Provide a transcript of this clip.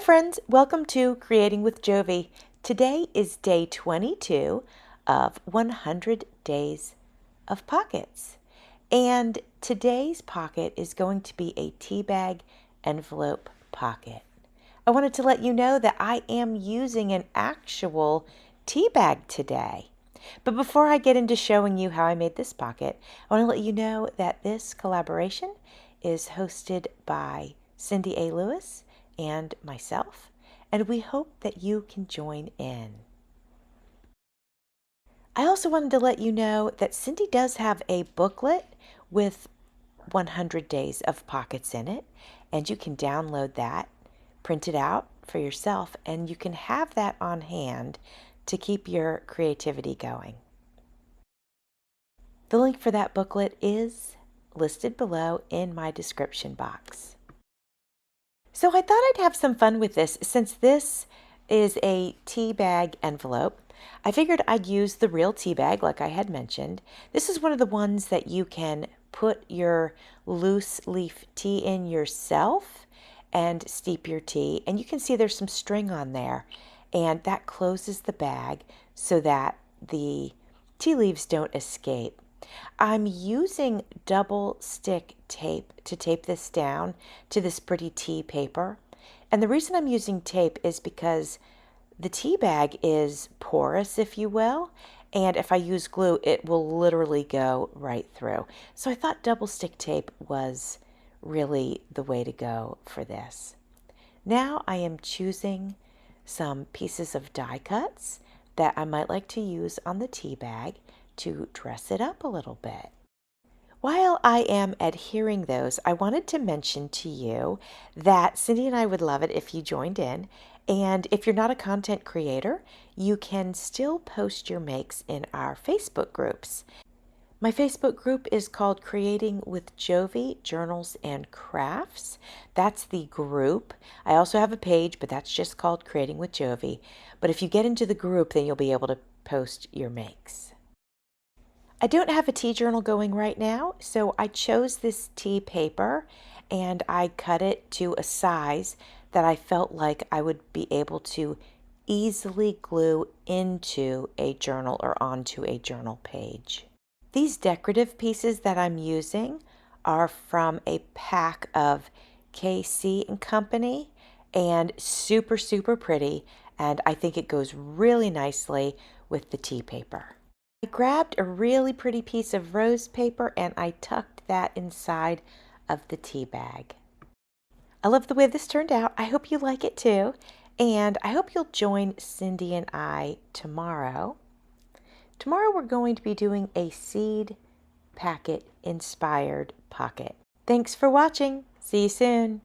Hi friends, welcome to Creating with Jovi. Today is day 22 of 100 Days of Pockets. And today's pocket is going to be a tea bag envelope pocket. I wanted to let you know that I am using an actual tea bag today. But before I get into showing you how I made this pocket, I want to let you know that this collaboration is hosted by Cindy A. Lewis and myself, and we hope that you can join in. I also wanted to let you know that Cindy does have a booklet with 100 days of pockets in it, and you can download that, print it out for yourself, and you can have that on hand to keep your creativity going. The link for that booklet is listed below in my description box. So I thought I'd have some fun with this. Since this is a tea bag envelope, I figured I'd use the real tea bag like I had mentioned. This is one of the ones that you can put your loose leaf tea in yourself and steep your tea. And you can see there's some string on there, and that closes the bag so that the tea leaves don't escape. I'm using double stick tape to tape this down to this pretty tea paper. And the reason I'm using tape is because the tea bag is porous, if you will, and if I use glue, it will literally go right through. So I thought double stick tape was really the way to go for this. Now I am choosing some pieces of die cuts that I might like to use on the tea bag to dress it up a little bit. While I am adhering those, I wanted to mention to you that Cindy and I would love it if you joined in. And if you're not a content creator, you can still post your makes in our Facebook groups. My Facebook group is called Creating with Jovi Journals and Crafts. That's the group. I also have a page, but that's just called Creating with Jovi. But if you get into the group, then you'll be able to post your makes. I don't have a tea journal going right now, so I chose this tea paper and I cut it to a size that I felt like I would be able to easily glue into a journal or onto a journal page. These decorative pieces that I'm using are from a pack of KC and Company, and super, super pretty, and I think it goes really nicely with the tea paper. I grabbed a really pretty piece of rose paper and I tucked that inside of the tea bag. I love the way this turned out. I hope you like it too. And I hope you'll join Cindy and I tomorrow. Tomorrow we're going to be doing a seed packet inspired pocket. Thanks for watching. See you soon.